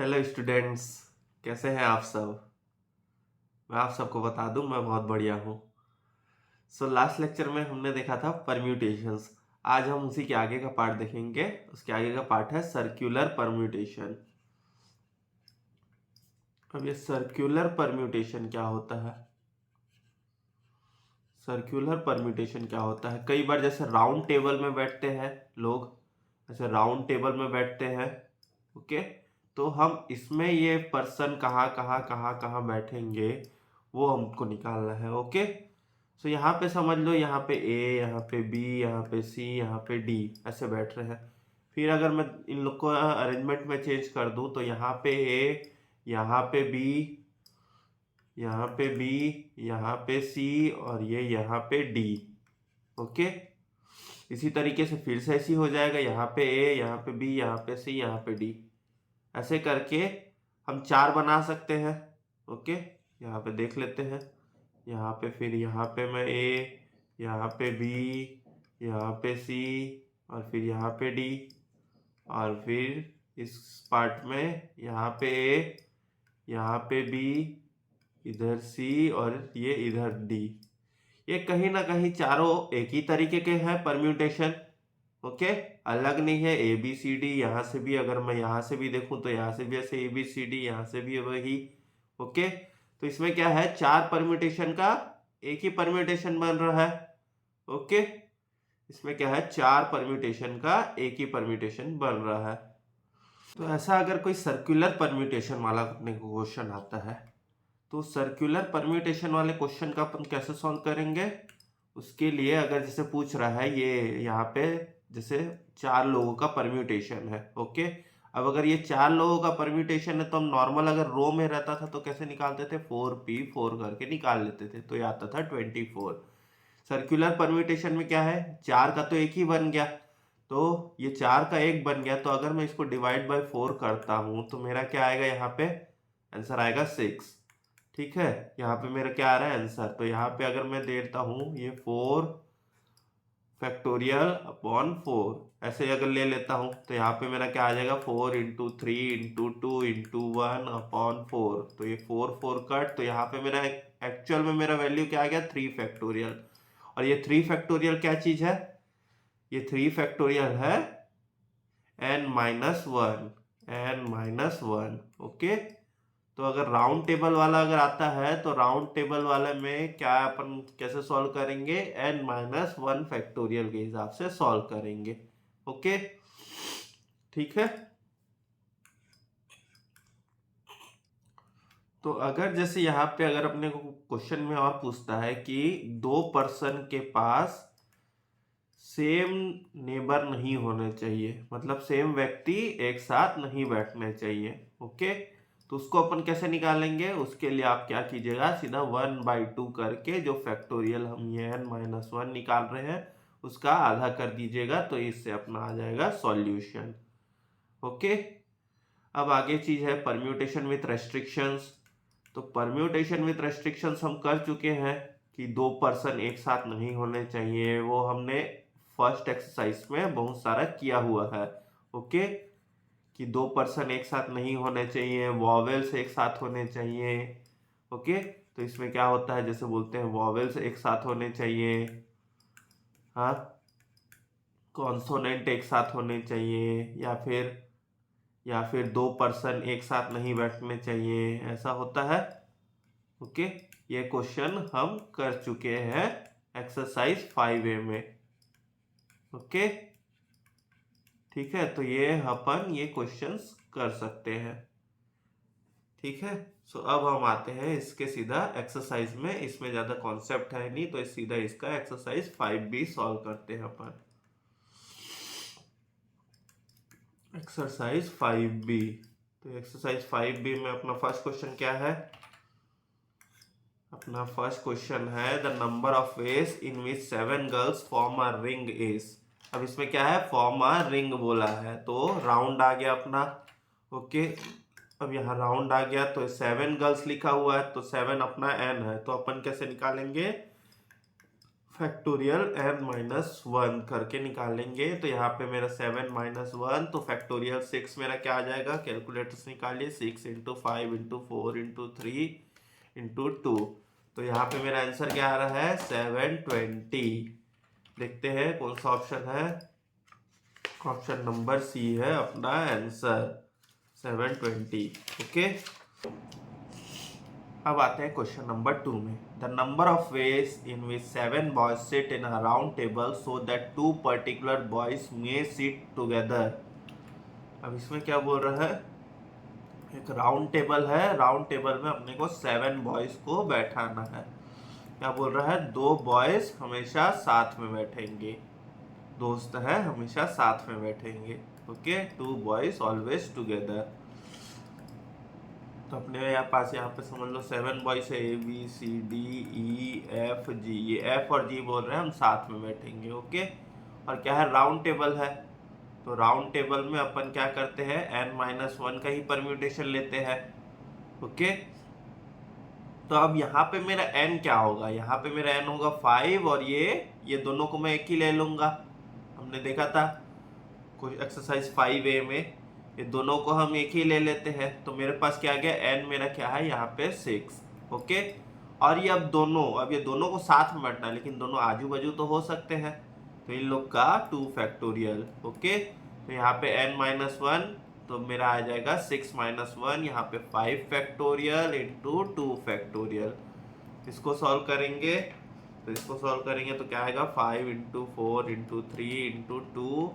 Hello students, कैसे हैं आप सब। मैं आप सबको बता दूं, मैं बहुत बढ़िया हूं। लास्ट लेक्चर में हमने देखा था परम्यूटेशंस। आज हम उसी के आगे का पार्ट देखेंगे। उसके आगे का पार्ट है सर्कुलर परम्यूटेशन। अब ये सर्कुलर परम्यूटेशन क्या होता है? सर्कुलर परम्यूटेशन क्या होता है? कई बार जैसे राउंड टेबल में बैठते हैं लोग, ऐसे राउंड टेबल में बैठते हैं। ओके, तो हम इसमें ये पर्सन कहाँ कहाँ कहाँ कहाँ बैठेंगे वो हमको निकालना है। ओके, यहाँ पे समझ लो, यहाँ पे ए, यहाँ पे बी, यहाँ पे सी, यहाँ पे डी ऐसे बैठ रहे हैं। फिर अगर मैं इन लोग को अरेंजमेंट में चेंज कर दूं तो यहाँ पे ए, यहाँ पे बी, यहाँ पे बी, यहाँ पे सी और ये यहाँ पे डी। ओके, इसी तरीके से फिर से ऐसी हो जाएगा, यहाँ पे ए, यहाँ पे बी, यहाँ पे सी, यहाँ पे डी। ऐसे करके हम चार बना सकते हैं। ओके, यहाँ पे देख लेते हैं। यहाँ पे फिर यहाँ पे मैं ए, यहाँ पे बी, यहाँ पे सी और फिर यहाँ पे डी, और फिर इस पार्ट में यहाँ पे ए, यहाँ पे बी, इधर सी और ये इधर डी। ये कहीं ना कहीं चारों एक ही तरीके के हैं परम्यूटेशन। ओके, अलग नहीं है। ए बी सी डी, यहाँ से भी अगर मैं यहाँ से भी देखूं तो यहाँ से भी ऐसे ए बी सी डी, यहाँ से भी वही। ओके, तो इसमें क्या है, चार परम्यूटेशन का एक ही परम्यूटेशन बन रहा है। ओके, इसमें क्या है, चार परम्यूटेशन का एक ही परम्यूटेशन बन रहा है। तो ऐसा अगर कोई सर्कुलर परम्यूटेशन वाला अपने को क्वेश्चन आता है तो सर्कुलर परम्यूटेशन वाले क्वेश्चन का अपन कैसे सॉल्व करेंगे? उसके लिए अगर जैसे पूछ रहा है ये यहाँ पे, जैसे चार लोगों का परम्यूटेशन है। ओके, अब अगर ये चार लोगों का परम्यूटेशन है तो हम नॉर्मल अगर रो में रहता था तो कैसे निकालते थे, 4p4 करके निकाल लेते थे, तो ये आता था 24। सर्कुलर परम्यूटेशन में क्या है, चार का तो एक ही बन गया, तो ये चार का एक बन गया, तो अगर मैं इसको डिवाइड बाय 4 करता हूं तो मेरा क्या आएगा, यहाँ पे आंसर आएगा 6। ठीक है, यहाँ पे मेरा क्या आ रहा है आंसर, तो यहाँ पे अगर मैं देता हूँ ये 4 फैक्टोरियल अपॉन 4 ऐसे अगर ले लेता हूँ तो यहाँ पे मेरा क्या आ जाएगा, 4 इंटू 3 इंटू 2 इंटू 1 अपॉन 4। तो ये 4 4 कट, तो यहाँ पे मेरा एक्चुअल में मेरा वैल्यू क्या आ गया, 3 फैक्टोरियल। और ये 3 फैक्टोरियल क्या चीज है, ये 3 फैक्टोरियल है n-1। ओके, तो अगर राउंड टेबल वाला अगर आता है तो राउंड टेबल वाले में क्या अपन कैसे सॉल्व करेंगे, n-1 फैक्टोरियल के हिसाब से सॉल्व करेंगे। ओके, ठीक है। तो अगर जैसे यहाँ पे अगर अपने को क्वेश्चन में और पूछता है कि दो पर्सन के पास सेम नेबर नहीं होने चाहिए, मतलब सेम व्यक्ति एक साथ नहीं बैठने चाहिए। ओके, तो उसको अपन कैसे निकालेंगे, उसके लिए आप क्या कीजिएगा, सीधा 1/2 करके जो फैक्टोरियल हम ये n-1 निकाल रहे हैं उसका आधा कर दीजिएगा, तो इससे अपना आ जाएगा सॉल्यूशन। ओके, अब आगे चीज है परम्यूटेशन विथ रेस्ट्रिक्शंस। तो परम्यूटेशन विथ रेस्ट्रिक्शंस हम कर चुके हैं कि दो पर्सन एक साथ नहीं होने चाहिए, वो हमने फर्स्ट एक्सरसाइज में बहुत सारा किया हुआ है। ओके, कि दो पर्सन एक साथ नहीं होने चाहिए, वॉवेल्स एक साथ होने चाहिए। ओके, तो इसमें क्या होता है, जैसे बोलते हैं वॉवेल्स एक साथ होने चाहिए, हाँ, कॉन्सोनेंट एक साथ होने चाहिए, या फिर दो पर्सन एक साथ नहीं बैठने चाहिए, ऐसा होता है। ओके, ये क्वेश्चन हम कर चुके हैं एक्सरसाइज 5A में। ओके, ठीक है, तो ये अपन ये क्वेश्चंस कर सकते हैं। ठीक है, अब हम आते हैं इसके सीधा एक्सरसाइज में। इसमें ज्यादा कॉन्सेप्ट है नहीं, तो सीधा इसका एक्सरसाइज 5B सॉल्व करते हैं अपन। एक्सरसाइज 5B, तो एक्सरसाइज 5B में अपना फर्स्ट क्वेश्चन क्या है, अपना फर्स्ट क्वेश्चन है the number of ways in which 7 girls form a ring is. अब इसमें क्या है, फॉर्म अ रिंग बोला है, तो राउंड आ गया अपना। ओके, अब यहाँ राउंड आ गया, तो 7 गर्ल्स लिखा हुआ है, तो 7 अपना n है, तो अपन कैसे निकालेंगे, फैक्टोरियल n-1 करके निकालेंगे। तो यहाँ पे मेरा 7-1, तो फैक्टोरियल 6 मेरा क्या आ जाएगा, कैलकुलेटर से निकालिए। 6 × 5 × 4 × 3 × 2, तो यहाँ पे मेरा आंसर क्या आ रहा है, 720। देखते हैं कौन सा ऑप्शन है। ऑप्शन नंबर सी है अपना आंसर, 720। ओके, अब आते हैं क्वेश्चन नंबर 2 में। The number of ways in which 7 boys sit in a round table so that 2 particular boys may sit together. अब इसमें क्या बोल रहा है, एक राउंड टेबल है, राउंड टेबल में अपने को 7 बॉयज को बैठाना है। क्या बोल रहा है, 2 बॉयज हमेशा साथ में बैठेंगे, दोस्त है हमेशा साथ में बैठेंगे। Okay, 2 boys always together. तो अपने यहाँ पे समझ लो 7 बॉयज है, ABCDEFG, ये F और G बोल रहे हैं हम साथ में बैठेंगे। ओके, और क्या है, राउंड टेबल है, तो राउंड टेबल में अपन क्या करते हैं, n-1 का ही परम्यूटेशन लेते हैं। ओके, तो अब यहाँ पे मेरा n क्या होगा, यहाँ पे मेरा n होगा 5, और ये दोनों को मैं एक ही ले लूंगा। हमने देखा था कुछ एक्सरसाइज 5A में, ये दोनों को हम एक ही ले लेते हैं। तो मेरे पास क्या आ गया, n मेरा क्या है यहाँ पे 6। ओके, और ये अब ये दोनों को साथ में बैठना है, लेकिन दोनों आजू बाजू तो हो सकते हैं, तो इन लोग का 2 फैक्टोरियल। ओके, तो यहाँ पे n-1, तो मेरा आ जाएगा 6-1, यहाँ पे 5 फैक्टोरियल इंटू 2 फैक्टोरियल। इसको सॉल्व करेंगे, तो इसको सॉल्व करेंगे तो क्या आएगा, 5 × 4 × 3 × 2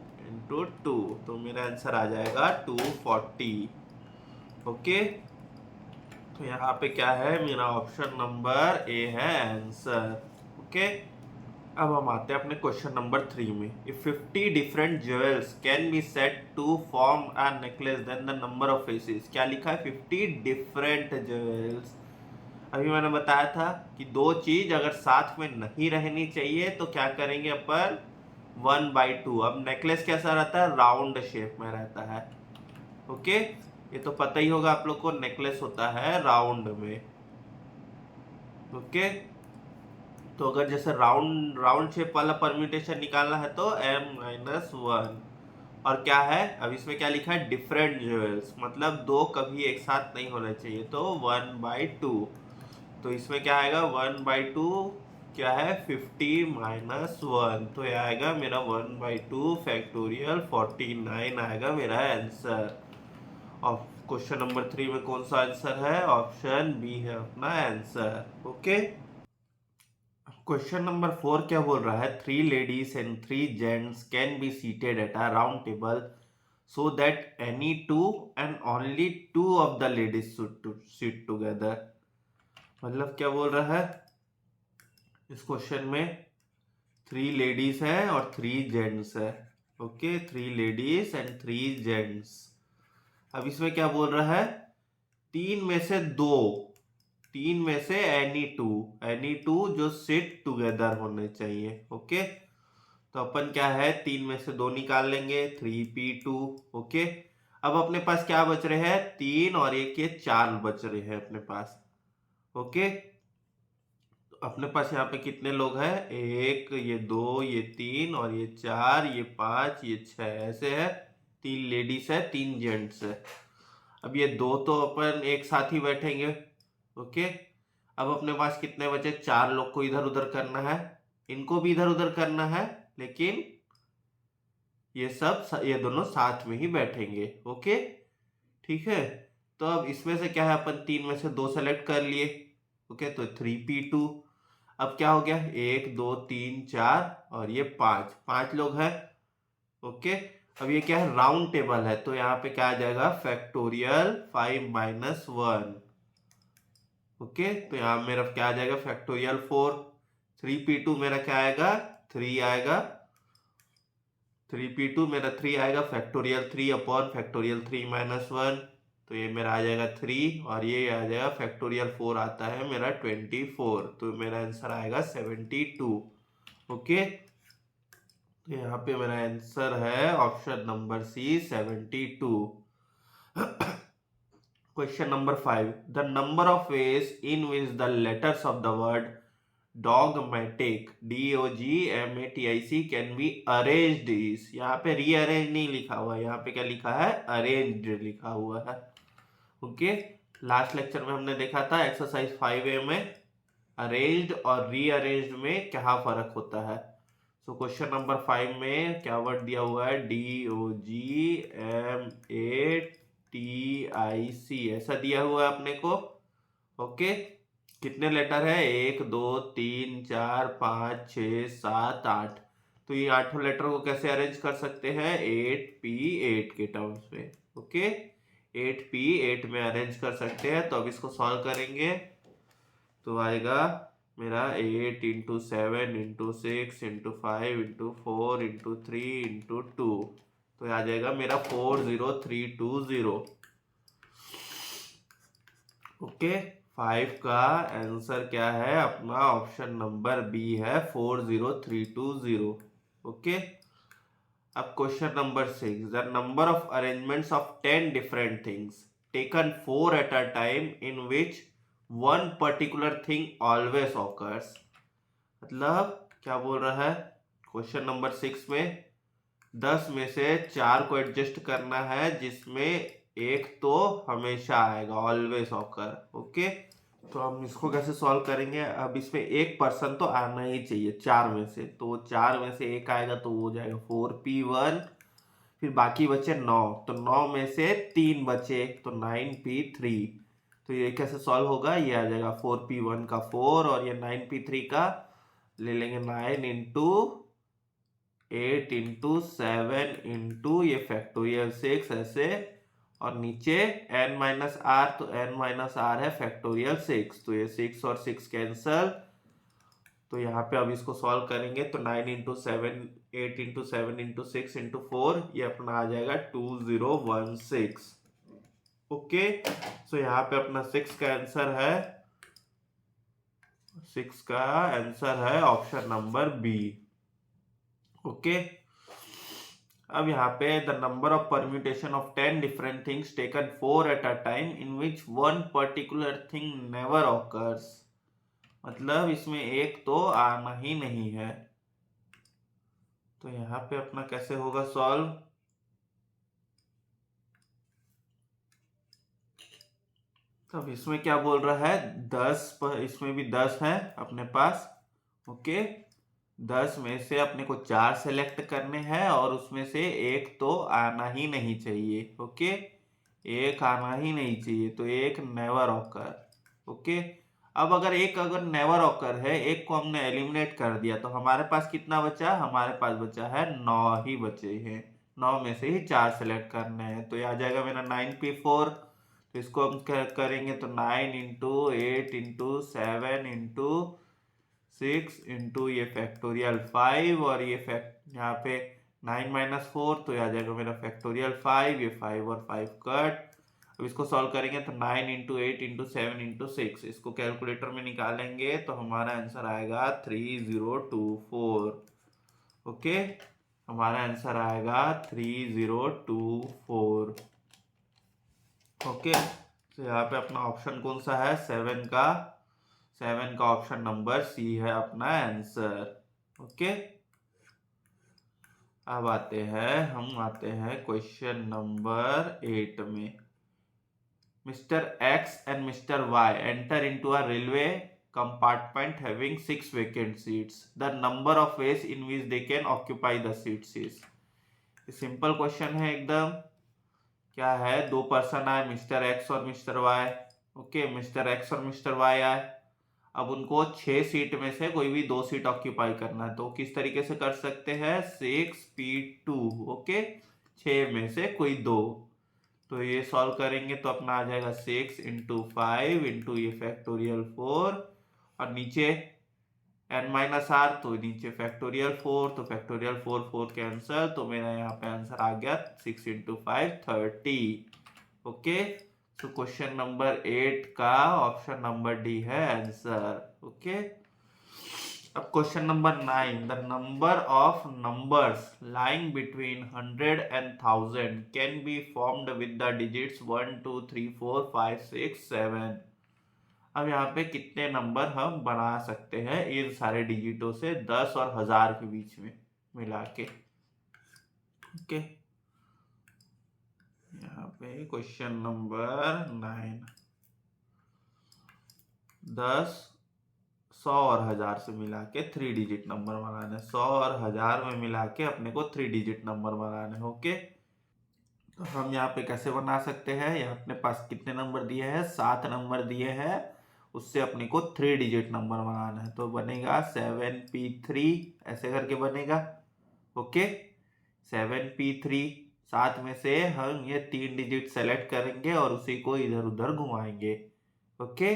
× 2, तो मेरा आंसर आ जाएगा 240। ओके, तो यहाँ पे क्या है, मेरा ऑप्शन नंबर ए है आंसर। ओके, अब हम आते हैं अपने क्वेश्चन नंबर 3 में। If 50 different jewels can be set to form a necklace then the number of faces. क्या लिखा है, 50 डिफरेंट ज्वेल्स। अभी मैंने बताया था कि दो चीज अगर साथ में नहीं रहनी चाहिए तो क्या करेंगे अपन, 1/2। अब नेकलेस कैसा रहता है, राउंड शेप में रहता है। ओके, ये तो पता ही होगा आप लोग को, नेकलेस होता है राउंड में। ओके, तो अगर जैसे राउंड शेप वाला परम्यूटेशन निकालना है तो m-1। और क्या है, अब इसमें क्या लिखा है, डिफरेंट ज्वेल्स, मतलब दो कभी एक साथ नहीं होना चाहिए, तो 1/2। तो इसमें क्या आएगा, 1/2 क्या है, 50-1, तो ये आएगा मेरा 1/2 फैक्टोरियल 49 आएगा मेरा आंसर। और क्वेश्चन नंबर 3 में कौन सा आंसर है, ऑप्शन बी है अपना आंसर। ओके, क्वेश्चन नंबर 4 क्या बोल रहा है, 3 ladies and 3 gents can be seated at a round table so that any 2 and only 2 of the ladies should sit together. मतलब क्या बोल रहा है, इस क्वेश्चन में 3 लेडीज है और 3 जेंट्स है। Okay, 3 ladies and 3 gents. अब इसमें क्या बोल रहा है, 3 में से 2, 3 में से एनी टू जो सिट टुगेदर होने चाहिए। ओके, तो अपन क्या है, 3 में से 2 निकाल लेंगे, 3p2। ओके, अब अपने पास क्या बच रहे हैं, 3 और 1 ये 4 बच रहे हैं अपने पास। ओके, तो अपने पास यहाँ पे कितने लोग हैं, 1, ये 2, ये 3 और ये 4, ये 5, ये 6, ऐसे है। 3 लेडीज है, 3 जेंट्स है। अब ये 2 तो अपन एक साथ ही बैठेंगे। ओके, अब अपने पास कितने बचे, 4 लोग को इधर उधर करना है, इनको भी इधर उधर करना है, लेकिन ये दोनों साथ में ही बैठेंगे। ओके, ठीक है, तो अब इसमें से क्या है, अपन 3 में से 2 सेलेक्ट कर लिए। ओके, तो 3p2। अब क्या हो गया, 1 2 3 4 और ये 5 लोग हैं। ओके, अब ये क्या है, राउंड टेबल है, तो यहाँ पे क्या आ जाएगा, फैक्टोरियल 5-1। ओके, तो यहाँ मेरा क्या आ जाएगा, फैक्टोरियल 4। 3p2 मेरा क्या आएगा, 3 आएगा। 3p2 मेरा 3 आएगा, फैक्टोरियल 3/फैक्टोरियल 3-1, तो ये मेरा आ जाएगा 3, और ये आ जाएगा फैक्टोरियल 4 आता है मेरा 24, तो मेरा आंसर आएगा 72। ओके, तो यहाँ पे मेरा आंसर है option number C, 72। Question number 5, the number of ways in which the letters of the word dogmatic, DOGMATIC can be arranged is, यहाँ पे रीअरेंज नहीं लिखा हुआ है, यहाँ पे क्या लिखा है, अरेंज्ड लिखा हुआ है। ओके, लास्ट लेक्चर में हमने देखा था एक्सरसाइज 5A में अरेंज्ड और रीअरेंज्ड में क्या फर्क होता है। सो क्वेश्चन नंबर 5 में क्या वर्ड दिया हुआ है, DOGMATIC ऐसा दिया हुआ है अपने को। ओके, कितने लेटर है, 1 2 3 4 5 6 7 8, तो ये 8 लेटर को कैसे अरेंज कर सकते हैं, 8P8 के टर्म्स में। ओके, 8P8 में अरेंज कर सकते हैं। तो अब इसको सॉल्व करेंगे तो आएगा मेरा 8 × 7 × 6 × 5 × 4 × 3 × 2, तो आ जाएगा मेरा 40320। ओके, 5 का आंसर क्या है अपना, ऑप्शन नंबर बी है 40320। ओके, अब question number 6, the number of arrangements of 10 different things taken 4 at a time in which one particular thing always occurs. मतलब क्या बोल रहा है, क्वेश्चन नंबर 6 में 10 में से 4 को एडजस्ट करना है जिसमें एक तो हमेशा आएगा, ऑलवेज ऑकर। ओके, तो हम इसको कैसे सॉल्व करेंगे, अब इसमें एक पर्सन तो आना ही चाहिए 4 में से, तो 4 में से एक आएगा तो वो हो जाएगा 4P1, फिर बाकी बचे 9, तो 9 में से 3 बचे तो 9P3। तो ये कैसे सॉल्व होगा, ये आ जाएगा 4P1 का 4 और ये 9P3 का ले लेंगे 9 इंटू 8 इंटू 7 इंटू ये फैक्टोरियल 6 ऐसे, और नीचे n-r, तो n-r है फैक्टोरियल 6, तो ये 6 और 6 कैंसल। तो यहाँ पे अब इसको सॉल्व करेंगे तो 9 इंटू 7 8 इंटू 7 इंटू 6 इंटू 4 ये अपना आ जाएगा 2016। ओके, सो यहाँ पे अपना 6 का आंसर है, 6 का आंसर है ऑप्शन नंबर बी। ओके, अब यहाँ पे the number of permutation of 10 different things taken 4 at a time in which one particular thing never occurs, मतलब इसमें एक तो आना ही नहीं है। तो यहाँ पे अपना कैसे होगा सॉल्व, तब इसमें क्या बोल रहा है 10 पर, इसमें भी 10 है अपने पास। ओके, 10 में से अपने को 4 सेलेक्ट करने हैं और उसमें से एक तो आना ही नहीं चाहिए। ओके, एक आना ही नहीं चाहिए, तो एक नेवर ऑकर। ओके, अब अगर नेवर ऑकर है, एक को हमने एलिमिनेट कर दिया, तो हमारे पास कितना बचा, हमारे पास बचा है 9 ही बचे हैं, 9 में से ही 4 सेलेक्ट करने हैं, तो ये आ जाएगा मेरा 9P4। तो इसको हम करेंगे तो 9 इंटू 8 इंटू 7 इंटू 6 इंटू ये फैक्टोरियल 5, और ये यहाँ पे 9 - 4, तो आ जाएगा मेरा फैक्टोरियल 5, ये 5 और 5 कट। अब इसको सॉल्व करेंगे तो 9 इंटू 8 इंटू 7 इंटू 6, इसको कैलकुलेटर में निकालेंगे तो हमारा आंसर आएगा 3024। ओके, हमारा आंसर आएगा 3024। ओके, तो यहाँ पे अपना ऑप्शन कौन सा है, 7 का ऑप्शन नंबर सी है अपना आंसर। ओके, अब हम आते हैं क्वेश्चन नंबर 8 में। Mr. X and Mr. Y enter into a railway compartment having 6 vacant seats. The number of ways in which they can occupy the seats is. Simple question है एकदम। क्या है, 2 person आए, मिस्टर एक्स और mister Y. Okay, mister X और mister Y आए, अब उनको 6 सीट में से कोई भी 2 सीट ऑक्यूपाई करना है, तो किस तरीके से कर सकते हैं, 6P2। ओके, 6 में से कोई 2, तो ये सॉल्व करेंगे तो अपना आ जाएगा 6 इंटू 5 इंटू ये फैक्टोरियल 4, और नीचे n-r, तो नीचे फैक्टोरियल 4, तो फैक्टोरियल 4 4 कैंसल, तो मेरा यहाँ पे आंसर आ गया 6 इंटू 5 30। ओके, तो क्वेश्चन नंबर 8 का ऑप्शन नंबर डी है आंसर। ओके, अब question number 9, the number of numbers lying between 100 and 1000 can be formed with the digits 1 2 3 4 5 6 7। अब यहाँ पे कितने नंबर हम बना सकते हैं इन सारे डिजिटों से 10 और 1000 के बीच में मिला के। ओके, यहाँ पे क्वेश्चन नंबर 9, 10, 100 और 1000 से मिला के 3 डिजिट नंबर बनाने, 100 और 1000 में मिला के अपने को 3 डिजिट नंबर बनाने। ओके, तो हम यहाँ पे कैसे बना सकते हैं, यहाँ अपने पास कितने नंबर दिए हैं, 7 नंबर दिए हैं, उससे अपने को 3 डिजिट नंबर बनाना है। तो बनेगा 7p3 ऐसे करके बनेगा। ओके, 7p3, 7 में से हम ये 3 डिजिट सेलेक्ट करेंगे और उसी को इधर उधर घुमाएंगे। ओके,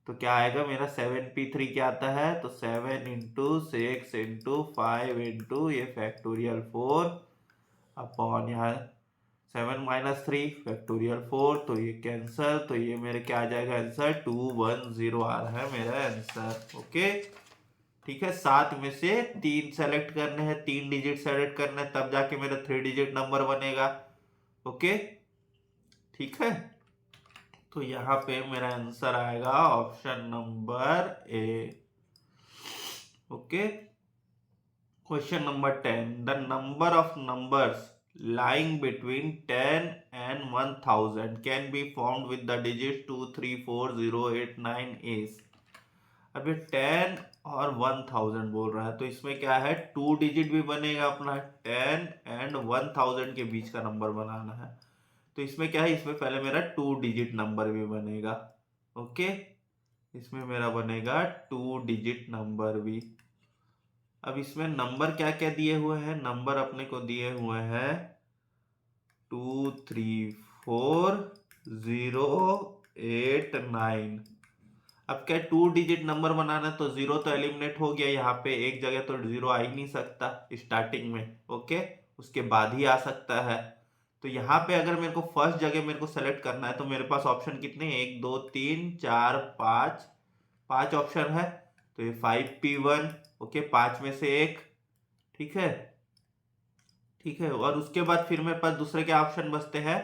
तो क्या आएगा मेरा 7p3 क्या आता है, तो 7 इंटू 6 इंटू 5 इंटू ये फैक्टोरियल 4 अपॉन यहाँ 7 माइनस 3 फैक्टोरियल 4, तो ये कैंसल, तो ये मेरे क्या आ जाएगा आंसर 210 आ रहा है मेरा आंसर। ओके, ठीक है, 7 में से 3 सेलेक्ट करने हैं, 3 डिजिट सेलेक्ट करने हैं, तब जाके मेरा 3 डिजिट नंबर बनेगा। ओके, ठीक है, तो यहाँ पे मेरा आंसर आएगा option number A. Okay, question number 10, the number of numbers lying between 10 and 1000 can be formed with the digits 2 3 4 0 8 9 is। अब ये 10 और 1000 बोल रहा है, तो इसमें क्या है, 2 डिजिट भी बनेगा अपना, 10 एंड 1000 के बीच का नंबर बनाना है। तो इसमें क्या है, इसमें पहले मेरा 2 डिजिट नंबर भी बनेगा। ओके, इसमें मेरा बनेगा 2 डिजिट नंबर भी। अब इसमें नंबर क्या क्या दिए हुए हैं, नंबर अपने को दिए हुए हैं 2 3 4 0 8 9। अब क्या 2 डिजिट नंबर बनाना, तो 0 तो एलिमिनेट हो गया, यहाँ पे एक जगह तो 0 आ ही नहीं सकता स्टार्टिंग में। ओके, उसके बाद ही आ सकता है। तो यहाँ पे अगर मेरे को फर्स्ट जगह मेरे को सेलेक्ट करना है, तो मेरे पास ऑप्शन कितने, 1 2 3 4 5, 5 ऑप्शन है। तो ये 5p1, ओके, 5 में से एक, ठीक है, ठीक है। और उसके बाद फिर मेरे पास दूसरे के ऑप्शन बचते हैं,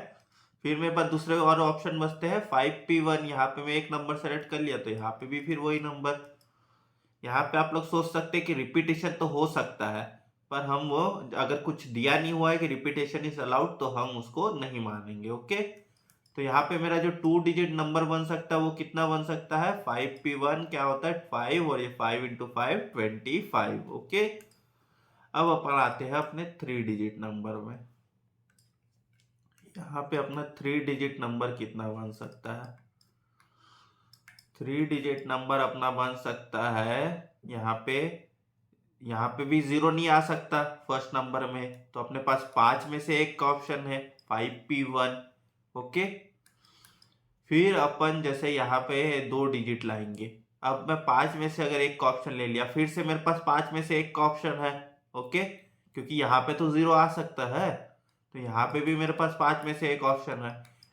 फिर मेरे पास दूसरे और ऑप्शन बचते हैं 5p1, यहाँ पे मैं एक नंबर सेलेक्ट कर लिया, तो यहाँ पे भी फिर वही नंबर। यहाँ पे आप लोग सोच सकते हैं कि रिपीटेशन तो हो सकता है, पर हम वो अगर कुछ दिया नहीं हुआ है कि रिपीटेशन इज अलाउड, तो हम उसको नहीं मानेंगे। ओके, तो यहाँ पे मेरा जो 2 डिजिट नंबर बन सकता है वो कितना बन सकता है, 5p1 क्या होता है 5, और ये 5 इंटू 5 25। ओके, अब अपन आते हैं अपने 3 डिजिट नंबर में। यहाँ पे अपना 3 डिजिट नंबर कितना बन सकता है, 3 डिजिट नंबर अपना बन सकता है, यहाँ पे भी 0 नहीं आ सकता फर्स्ट नंबर में, तो अपने पास 5 में से एक का ऑप्शन है 5p1। ओके, फिर अपन जैसे यहाँ पे 2 डिजिट लाएंगे। अब मैं 5 में से अगर एक का ऑप्शन ले लिया, फिर से मेरे पास 5 में से एक का ऑप्शन है। ओके, क्योंकि यहाँ पे तो 0 आ सकता है, तो यहाँ पे भी मेरे पास 5 में से एक ऑप्शन है।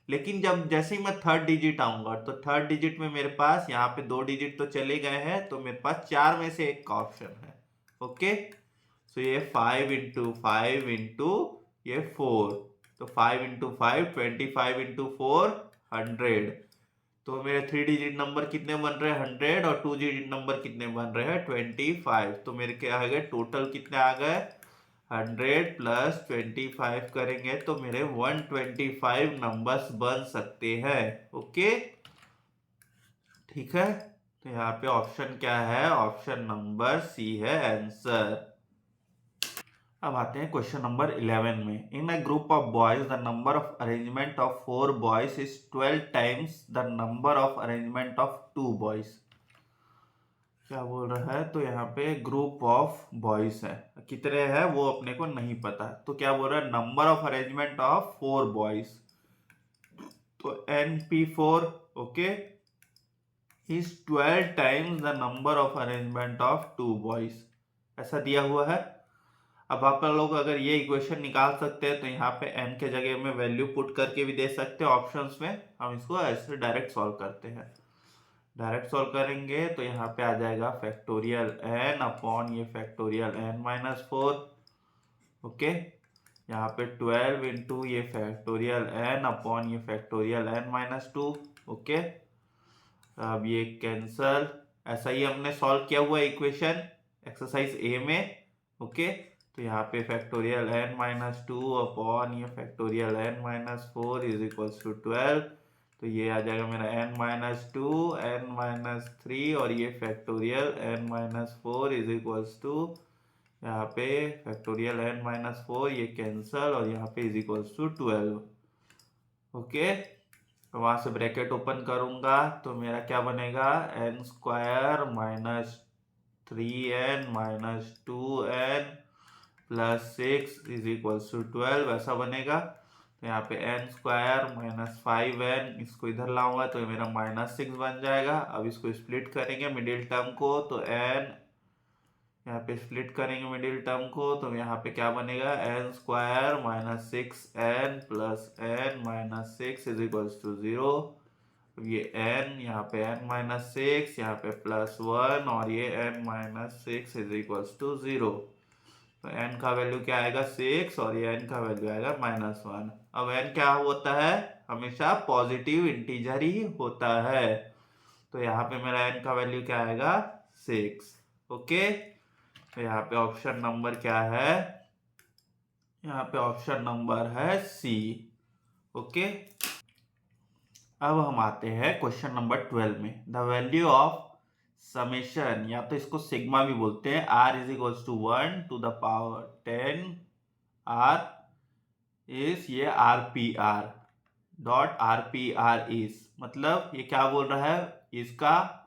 लेकिन जब जैसे ही मैं थर्ड डिजिट आऊंगा, तो थर्ड डिजिट में मेरे पास यहाँ पे 2 डिजिट तो चले गए हैं, तो मेरे पास 4 में से एक का ऑप्शन है। ओके, सो ये 5 इंटू 5 इंटू ये 4, तो 5 इंटू 5 25 इंटू 4 100। तो मेरे 3 डिजिट नंबर कितने बन रहे हैं 100, और 2 डिजिट नंबर कितने बन रहे हैं 25। तो मेरे क्या आ गए टोटल कितने आ गए, 100 प्लस 25 करेंगे तो मेरे 125 नंबर्स बन सकते हैं। ओके, ठीक है, तो यहाँ पे ऑप्शन क्या है, ऑप्शन नंबर सी है आंसर। अब आते हैं क्वेश्चन नंबर 11 में। In a group of boys the number of arrangement of 4 boys is 12 times the number of arrangement of 2 boys. क्या बोल रहा है, तो यहाँ पे ग्रुप ऑफ बॉयज है, कितने हैं वो अपने को नहीं पता, तो क्या बोल रहा है, number of arrangement of 4 boys, तो np4 okay is 12 times the number of arrangement of 2 boys, ऐसा दिया हुआ है। अब आप लोग अगर ये इक्वेशन निकाल सकते हैं, तो यहाँ पे n के जगह में वैल्यू पुट करके भी दे सकते हैं ऑप्शंस में, हम इसको ऐसे डायरेक्ट सॉल्व करते हैं। डायरेक्ट सॉल्व करेंगे तो यहाँ पे आ जाएगा फैक्टोरियल n अपॉन ये फैक्टोरियल n-4। ओके, यहाँ पे 12 इंटू ये फैक्टोरियल n अपॉन ये फैक्टोरियल n-2। ओके, अब ये कैंसल, ऐसा ही हमने सॉल्व किया हुआ इक्वेशन एक्सरसाइज ए में। ओके, तो यहाँ पे फैक्टोरियल n-2 अपॉन ये factorial n-4 is equals to 12। तो ये आ जाएगा मेरा n-2 n-3 और ये factorial n-4 is equals to यहाँ पे फैक्टोरियल n-4, ये कैंसल और यहाँ पे इज इक्वल्स टू 12। ओके, तो वहां से ब्रैकेट ओपन करूंगा तो मेरा क्या बनेगा, n² minus 3n minus 2n plus 6 is equals to 12 ऐसा बनेगा। तो यहाँ पे n² माइनस 5n, इसको इधर लाऊंगा तो ये मेरा -6 बन जाएगा। अब इसको स्प्लिट करेंगे मिडिल टर्म को, तो n यहाँ पे स्प्लिट करेंगे मिडिल टर्म को, तो यहाँ पे क्या बनेगा, n² minus 6n plus n minus 6 is equals to 0। ये n, यहाँ पे n माइनस 6, यहाँ पे +1 और ये n minus 6 is equals to 0। तो n का वैल्यू क्या आएगा 6 और ये n का वैल्यू आएगा -1। अब n क्या होता है, हमेशा पॉजिटिव इंटीजर ही होता है। तो यहाँ पे मेरा n का वैल्यू क्या आएगा 6। ओके, तो यहाँ पे ऑप्शन नंबर क्या है, यहाँ पे ऑप्शन नंबर है सी। ओके, अब हम आते हैं क्वेश्चन नंबर 12 में। द वैल्यू ऑफ समेशन, या तो इसको सिग्मा भी बोलते हैं, r is equals to 1 to the power 10 r is ये rpr डॉट rpr इज, मतलब ये क्या बोल रहा है, इसका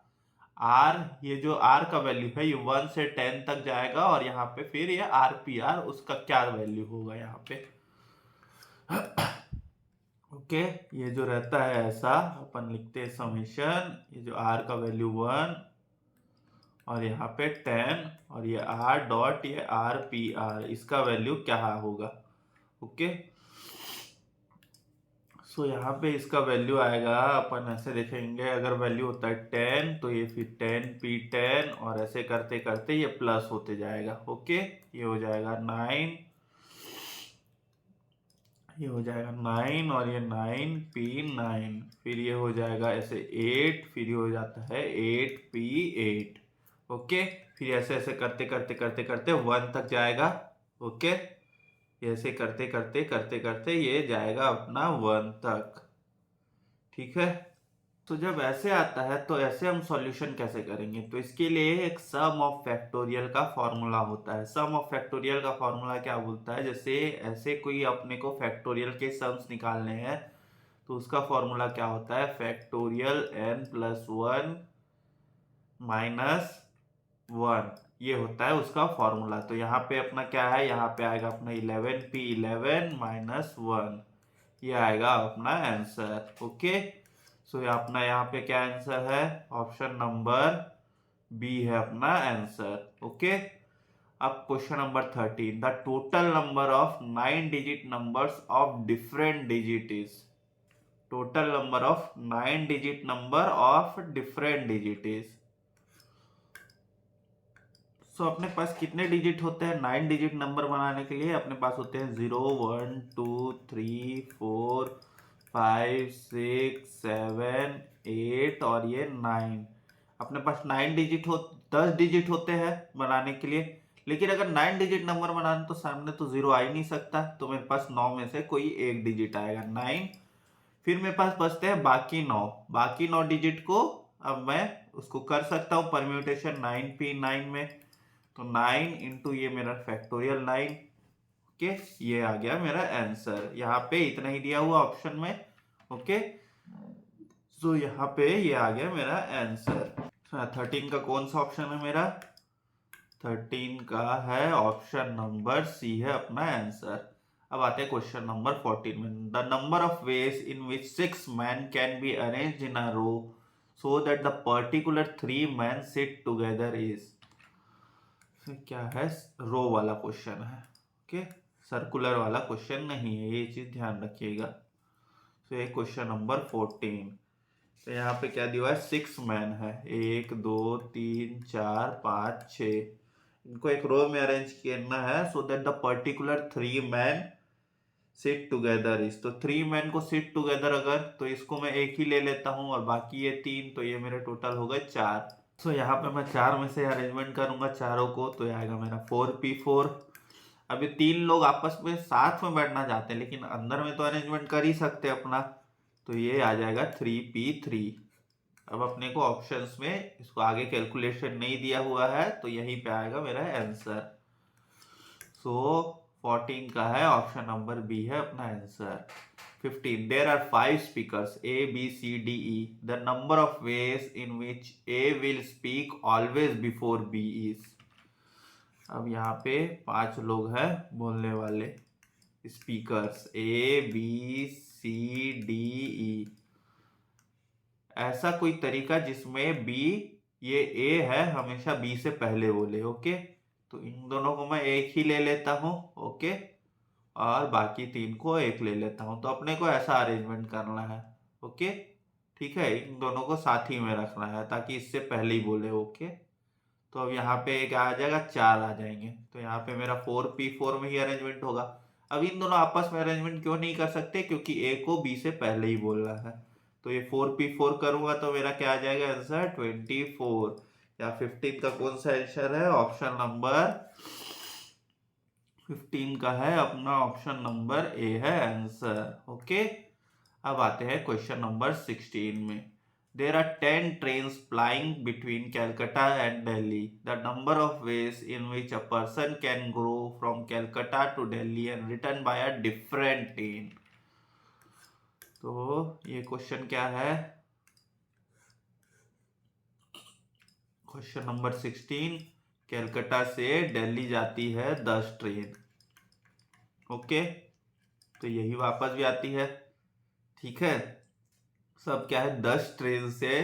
r, ये जो r का वैल्यू है ये 1 से 10 तक जाएगा और यहाँ पे फिर ये rpr उसका क्या वैल्यू होगा यहाँ पे। ओके, ये जो रहता है ऐसा अपन लिखते हैं समेशन, ये जो r का वैल्यू 1 और यहाँ पे 10 और ये r डॉट ये rpr, इसका वैल्यू क्या होगा। ओके, सो यहाँ पे इसका वैल्यू आएगा, अपन ऐसे देखेंगे, अगर वैल्यू होता है 10 तो ये फिर 10p10 और ऐसे करते करते ये प्लस होते जाएगा। ओके, ये हो जाएगा 9, ये हो जाएगा 9 और ये 9p9, फिर ये हो जाएगा ऐसे 8, फिर ये हो जाता है 8p8। ओके, फिर ऐसे ऐसे करते करते करते करते 1 तक जाएगा। ओके, ऐसे करते करते करते करते ये जाएगा अपना 1 तक। ठीक है, तो जब ऐसे आता है तो ऐसे हम सॉल्यूशन कैसे करेंगे, तो इसके लिए एक सम ऑफ फैक्टोरियल का फॉर्मूला होता है। सम ऑफ फैक्टोरियल का फॉर्मूला क्या बोलता है, जैसे ऐसे कोई अपने को फैक्टोरियल के सम्स निकालने हैं तो उसका फॉर्मूला क्या होता है, फैक्टोरियल n+1 -1, ये होता है उसका फॉर्मूला। तो यहाँ पे अपना क्या है, यहाँ पे आएगा अपना 11p11 -1, ये आएगा अपना आंसर। ओके, सो अपना यहाँ पे क्या आंसर है, ऑप्शन नंबर बी है अपना आंसर। ओके, अब question number 13, the total number of 9 digit numbers of different digit is, total number of 9 digit number of different digit is. So अपने पास कितने डिजिट होते हैं 9 डिजिट नंबर बनाने के लिए, अपने पास होते हैं 0 1 2 3 4 5 6 7 8 और ये 9। अपने पास 9 डिजिट 10 डिजिट होते हैं बनाने के लिए, लेकिन अगर 9 डिजिट नंबर बनाने तो सामने तो 0 आ ही नहीं सकता, तो मेरे पास 9 में से कोई एक डिजिट आएगा 9। फिर मेरे पास बचते हैं बाकी 9 डिजिट को अब मैं उसको कर सकता हूँ परम्यूटेशन 9p9 में, तो 9 इंटू ये मेरा फैक्टोरियल 9। ओके, ये आ गया मेरा आंसर, यहाँ पे इतना ही दिया हुआ ऑप्शन में। ओके, सो यहाँ पे ये आ गया मेरा आंसर। 13 का कौन सा ऑप्शन है मेरा, 13 का है ऑप्शन नंबर सी है अपना आंसर। अब आते हैं क्वेश्चन नंबर 14 में। The number of ways in which 6 man can be arranged in a row so that the particular 3 man sit together is, क्या है, रो वाला क्वेश्चन है। ओके, सर्कुलर वाला क्वेश्चन नहीं है, ये चीज ध्यान रखिएगा। तो ये क्वेश्चन नंबर 14, तो यहाँ पे क्या दिया है, 6 मैन है, 1 2 3 4 5 6, इनको एक रो में अरेंज करना है सो that the particular 3 man sit together is, तो 3 मैन को सिट टुगेदर अगर, तो इसको मैं एक ही ले लेता हूँ और बाकी ये 3, तो ये मेरे टोटल हो गए 4। तो यहाँ पे मैं 4 में से अरेंजमेंट करूंगा चारों को, तो ये आएगा मेरा 4p4। अब ये 3 लोग आपस में साथ में बैठना चाहते हैं लेकिन अंदर में तो अरेंजमेंट कर ही सकते हैं अपना, तो ये आ जाएगा 3p3। अब अपने को ऑप्शंस में इसको आगे कैलकुलेशन नहीं दिया हुआ है, तो यहीं पे आएगा मेरा आंसर। सो 14 का है, ऑप्शन नंबर बी है अपना answer. 15, there are 5 speakers A B C D E, the number of ways in which A will speak always before B is. अब यहाँ पे 5 लोग हैं बोलने वाले speakers A B C D E, ऐसा कोई तरीका जिसमें बी, ये ए है हमेशा बी से पहले बोले। ओके, तो इन दोनों को मैं एक ही ले लेता हूँ। ओके, और बाकी 3 को एक ले लेता हूँ, तो अपने को ऐसा अरेंजमेंट करना है। ओके, ठीक है, इन दोनों को साथ ही में रखना है ताकि इससे पहले ही बोले। ओके, तो अब यहाँ पे एक आ जाएगा, 4 आ जाएंगे, तो यहाँ पे मेरा 4p4 में ही अरेंजमेंट होगा। अब इन दोनों आपस में अरेंजमेंट क्यों नहीं कर सकते, क्योंकि ए को बी से पहले ही बोलना है। तो ये 4p4 करूंगा तो मेरा क्या आ जाएगा आंसर 24। या 15 का कौन सा आंसर है, ऑप्शन नंबर 15 का है अपना ऑप्शन नंबर ए है आंसर। ओके, अब आते हैं क्वेश्चन नंबर 16 में। There are 10 trains flying between Calcutta and Delhi. The number of ways in which a person can go from Calcutta to Delhi and return by a different train. तो ये question क्या है, question number 16, Calcutta से दिल्ली जाती है 10 train. Okay, तो यही वापस भी आती है। ठीक है, सब क्या है 10 ट्रेन से।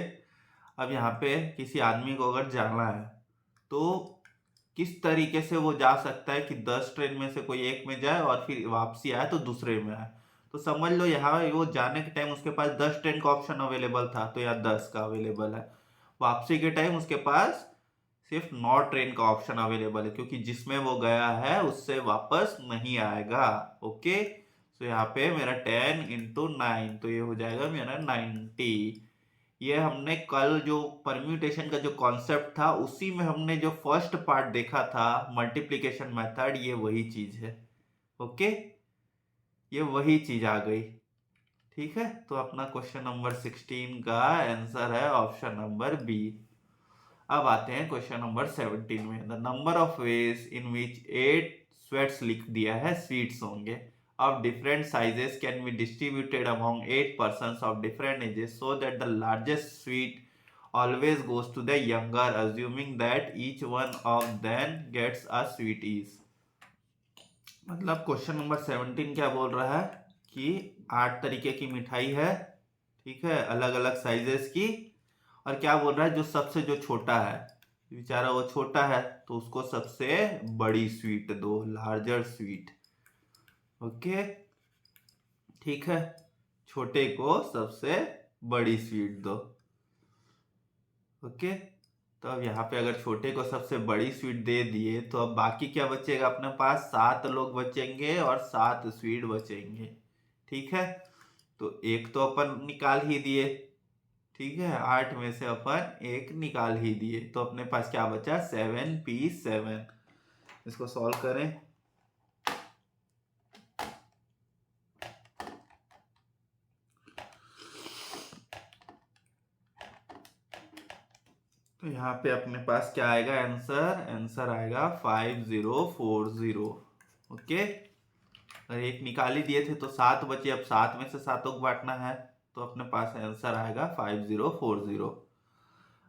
अब यहाँ पे किसी आदमी को अगर जाना है तो किस तरीके से वो जा सकता है कि 10 ट्रेन में से कोई एक में जाए और फिर वापसी आए तो दूसरे में आए। तो समझ लो यहाँ वो जाने के टाइम उसके पास 10 ट्रेन का ऑप्शन अवेलेबल था, तो यहाँ 10 का अवेलेबल है। वापसी के टाइम उसके पास सिर्फ 9 ट्रेन का ऑप्शन अवेलेबल है, क्योंकि जिसमें वो गया है उससे वापस नहीं आएगा। ओके, तो यहाँ पे मेरा 10 इंटू 9, तो ये हो जाएगा मेरा 90। ये हमने कल जो परम्यूटेशन का जो कॉन्सेप्ट था उसी में हमने जो फर्स्ट पार्ट देखा था मल्टीप्लिकेशन मेथड, ये वही चीज है। ओके, ये वही चीज आ गई। ठीक है, तो अपना क्वेश्चन नंबर 16 का आंसर है ऑप्शन नंबर बी। अब आते हैं क्वेश्चन नंबर 17 में। The number of ways in which 8 sweats लिख दिया है, स्वीट्स होंगे of different sizes can be distributed among 8 persons of different ages so that the largest sweet always goes to the younger, assuming that each one of them gets a sweet each. मतलब question number 17 क्या बोल रहा है कि 8 तरीके की मिठाई है, ठीक है, अलग अलग साइजेस की, और क्या बोल रहा है जो सबसे जो छोटा है, बेचारा वो छोटा है तो उसको सबसे बड़ी स्वीट दो, लार्जर स्वीट। ओके, ठीक है, छोटे को सबसे बड़ी स्वीट दो। ओके, तो अब यहाँ पे अगर छोटे को सबसे बड़ी स्वीट दे दिए तो अब बाकी क्या बचेगा अपने पास, 7 लोग बचेंगे और 7 स्वीट बचेंगे। ठीक है, तो एक तो अपन निकाल ही दिए, ठीक है, 8 में से अपन एक निकाल ही दिए, तो अपने पास क्या बचा 7p7। इसको सॉल्व करें, तो यहाँ पे अपने पास क्या आएगा आंसर, आंसर आएगा 5040। ओके, अगर एक निकाल ही दिए थे तो 7 बचे, अब 7 में से 7 को बांटना है, तो अपने पास आंसर आएगा 5040।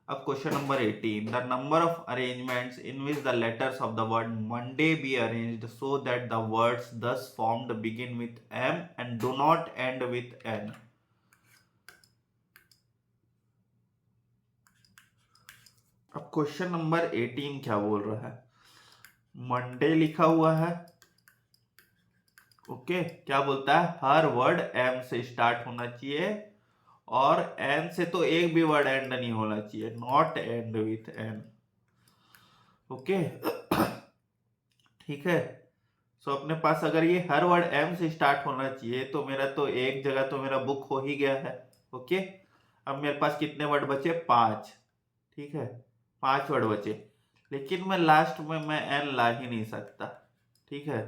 अब question number 18, the number of arrangements in which the letters of the word Monday be arranged so that the words दस formed begin with M and do not and with N। अब question number 18 क्या बोल रहा है, Monday लिखा हुआ है। Okay, क्या बोलता है, हर वर्ड M से स्टार्ट होना चाहिए और N से तो एक भी वर्ड एंड नहीं होना चाहिए, not and with N। Okay, ठीक है, सो अपने पास अगर ये हर वर्ड एम से स्टार्ट होना चाहिए तो मेरा तो एक जगह तो मेरा बुक हो ही गया है। ओके, अब मेरे पास कितने वर्ड बचे? 5। ठीक है, 5 वर्ड बचे, लेकिन मैं लास्ट में मैं एन ला ही नहीं सकता। ठीक है,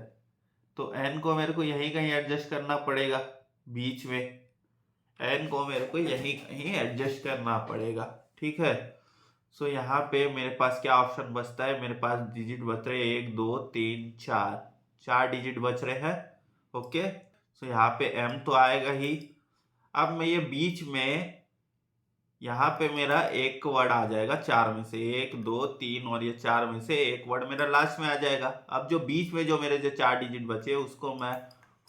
तो एन को मेरे को यहीं कहीं एडजस्ट करना पड़ेगा, बीच में एन को मेरे को यहीं कहीं एडजस्ट करना पड़ेगा। ठीक है, सो यहाँ पे मेरे पास क्या ऑप्शन बचता है? मेरे पास डिजिट बच रहे 1 2 3 4, 4 डिजिट बच रहे हैं। ओके, सो यहाँ पे एम तो आएगा ही। अब मैं ये बीच में यहाँ पे मेरा एक वर्ड आ जाएगा 4 में से, 1 2 3 और ये 4 में से एक वर्ड मेरा लास्ट में आ जाएगा। अब जो बीच में जो मेरे जो 4 डिजिट बचे उसको मैं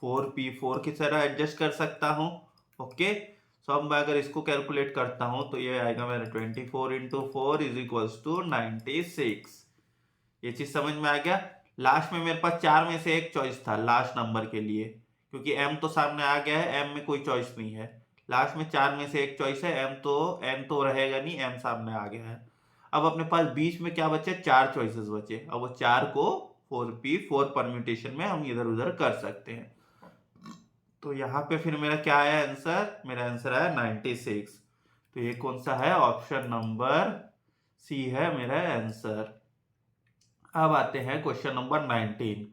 4p4 की तरह एडजस्ट कर सकता हूँ। ओके, सो अब मैं अगर इसको कैलकुलेट करता हूँ तो ये आएगा मेरा 24 इंटू 4 इज इक्वल्स टू 96। ये चीज समझ में आ गया। लास्ट में मेरे पास 4 में से एक चॉइस था लास्ट नंबर के लिए, क्योंकि एम तो सामने आ गया है, एम में कोई चॉइस नहीं है। लास्ट में 4 में से एक चॉइस है, एम तो एम तो रहेगा नहीं, एम सामने आ गया है। अब अपने पास बीच में क्या बचे? 4 चॉइसेस बचे। अब वो 4 को 4p4 परम्यूटेशन में हम इधर उधर कर सकते हैं। तो यहाँ पे फिर मेरा क्या आया आंसर? मेरा आंसर आया 96। तो ये कौन सा है? ऑप्शन नंबर सी है मेरा आंसर। अब आते हैं question number 19।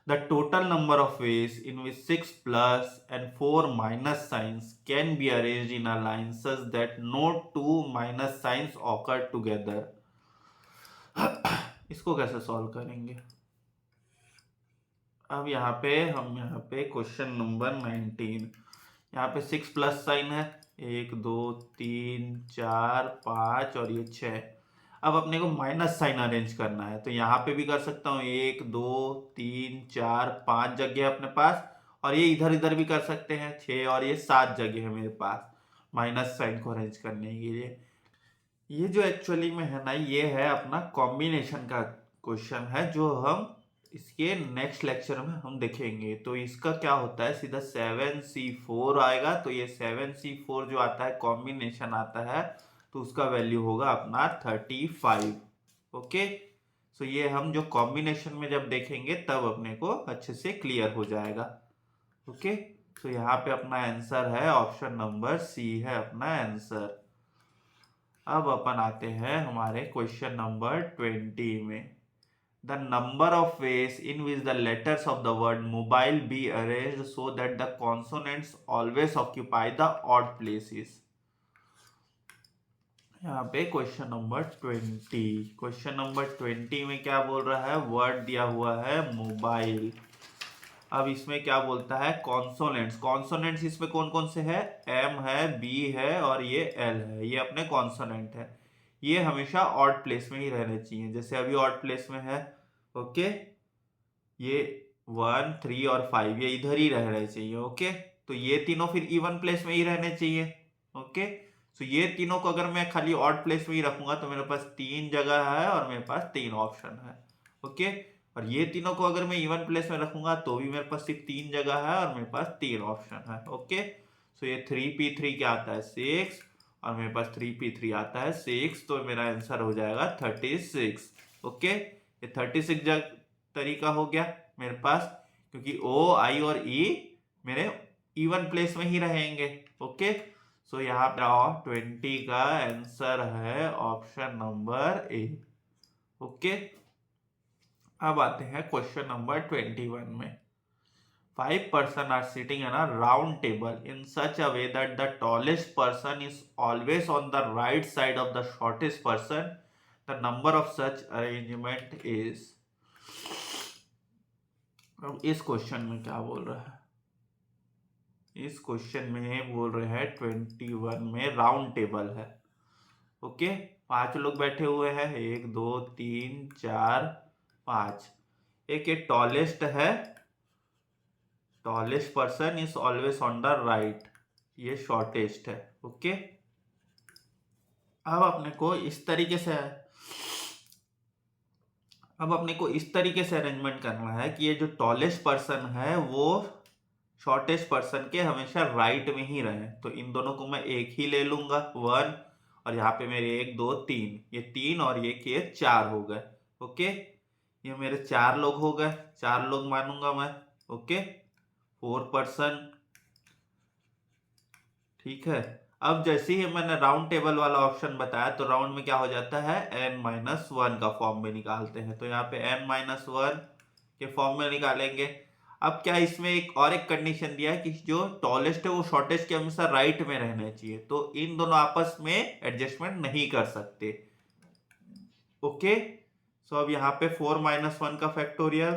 The total number of ways in which 6 plus and 4 minus signs can be arranged in a line such that no two minus signs occur together. इसको कैसे सॉल्व करेंगे? अब यहाँ पे क्वेश्चन नंबर 19, यहाँ पे 6 प्लस साइन है, 1 2 3 4 5 और ये 6। अब अपने को माइनस साइन अरेंज करना है, तो यहाँ पे भी कर सकता हूँ, 1 2 3 4 5 जगह है अपने पास, और ये इधर इधर भी कर सकते हैं 6, और ये 7 जगह है मेरे पास माइनस साइन को अरेंज करने के लिए। ये जो एक्चुअली में है ना, ये है अपना कॉम्बिनेशन का क्वेश्चन है, जो हम इसके नेक्स्ट लेक्चर में हम देखेंगे। तो इसका क्या होता है, सीधा 7c4 आएगा। तो ये 7c4 जो आता है कॉम्बिनेशन आता है, तो उसका वैल्यू होगा अपना 35। ओके, सो ये हम जो कॉम्बिनेशन में जब देखेंगे तब अपने को अच्छे से क्लियर हो जाएगा। ओके, तो यहाँ पे अपना आंसर है ऑप्शन नंबर सी है अपना आंसर। अब अपन आते हैं हमारे क्वेश्चन नंबर 20 में। The number of ways in which the letters of the word mobile be arranged so that the consonants always occupy the odd places. यहाँ पे क्वेश्चन नंबर 20, क्वेश्चन नंबर 20 में क्या बोल रहा है? वर्ड दिया हुआ है मोबाइल। अब इसमें क्या बोलता है? कॉन्सोनेंट्स। कॉन्सोनेंट्स इसमें कौन कौन से है? एम है, बी है और ये एल है, ये अपने कॉन्सोनेंट है। ये हमेशा ऑड प्लेस में ही रहने चाहिए, जैसे अभी ऑड प्लेस में है। ओके, ये 1 3 और 5 ये इधर ही रहने चाहिए। ओके, तो ये तीनों फिर इवन प्लेस में ही रहने चाहिए। ओके, तो ये तीनों को अगर मैं खाली ऑड प्लेस में ही रखूंगा तो मेरे पास 3 जगह है और मेरे पास 3 ऑप्शन है। ओके, और ये तीनों को अगर मैं इवन प्लेस में रखूंगा तो भी मेरे पास सिर्फ 3 जगह है और मेरे पास 3 ऑप्शन है। ओके, सो ये 3p3 क्या आता है? 6, और मेरे पास 3p3 आता है 6, तो मेरा आंसर हो जाएगा 36। ओके, ये 36 तरीका हो गया मेरे पास, क्योंकि ओ आई और ई मेरे इवन प्लेस में ही रहेंगे। ओके, सो यहाँ पर 20 का आंसर है ऑप्शन नंबर ए। ओके, अब आते हैं क्वेश्चन नंबर 21 में। 5 person are sitting in a round table in such a way that the tallest person is always on the right side of the shortest person. The number of such arrangement is। अब इस question में क्या बोल रहा है? इस question में बोल रहे हैं 21 में राउंड टेबल है। ओके, 5 लोग बैठे हुए हैं, 1 2 3 4 5। एक ये टॉलेस्ट है, tallest person is always on the right, ये शॉर्टेस्ट है। ओके, अब अपने को इस तरीके से अरेंजमेंट करना है कि ये जो टॉलेस्ट पर्सन है वो शॉर्टेस्ट पर्सन के हमेशा राइट में ही रहे। तो इन दोनों को मैं एक ही ले लूंगा 1, और यहाँ पे मेरे 1 2 3, ये 3 और ये 4 हो गए। ओके, ये मेरे 4 लोग हो गए, 4 लोग मानूंगा मैं। Okay, 4 person. ठीक है, अब जैसे ही मैंने राउंड टेबल वाला ऑप्शन बताया तो राउंड में क्या हो जाता है, n-1 का फॉर्म में निकालते हैं। तो यहाँ पे n-1 के फॉर्म में निकालेंगे। अब क्या इसमें एक कंडीशन दिया है कि जो टॉलेस्ट है वो शॉर्टेस्ट के हमेशा राइट में रहना चाहिए, तो इन दोनों आपस में एडजस्टमेंट नहीं कर सकते। ओके, सो अब यहाँ पे 4-1 का फैक्टोरियल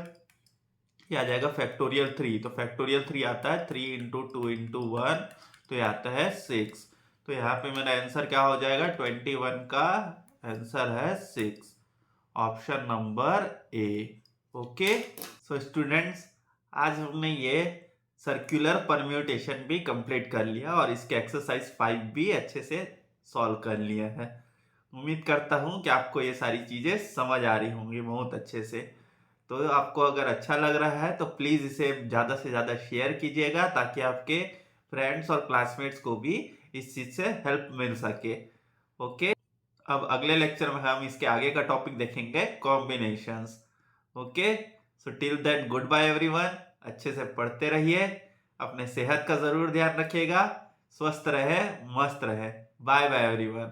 आ जाएगा फैक्टोरियल 3। तो फैक्टोरियल 3 आता है 3 इंटू 2 इंटू 1, तो ये आता है 6। तो यहाँ पे मेरा आंसर क्या हो जाएगा, 21 का आंसर है 6, option number A. Okay, so students, आज हमने ये सर्कुलर परम्यूटेशन भी कंप्लीट कर लिया और इसके एक्सरसाइज 5 भी अच्छे से सॉल्व कर लिया है। उम्मीद करता हूँ कि आपको ये सारी चीज़ें समझ आ रही होंगी बहुत अच्छे से। तो आपको अगर अच्छा लग रहा है तो प्लीज़ इसे ज़्यादा से ज़्यादा शेयर कीजिएगा, ताकि आपके फ्रेंड्स और क्लासमेट्स को भी इस चीज़ से हेल्प मिल सके। ओके, अब अगले लेक्चर में हम इसके आगे का टॉपिक देखेंगे, combinations. Okay, so till then good bye everyone. अच्छे से पढ़ते रहिए, अपने सेहत का ज़रूर ध्यान रखिएगा, स्वस्थ रहे, मस्त रहे। Bye bye everyone.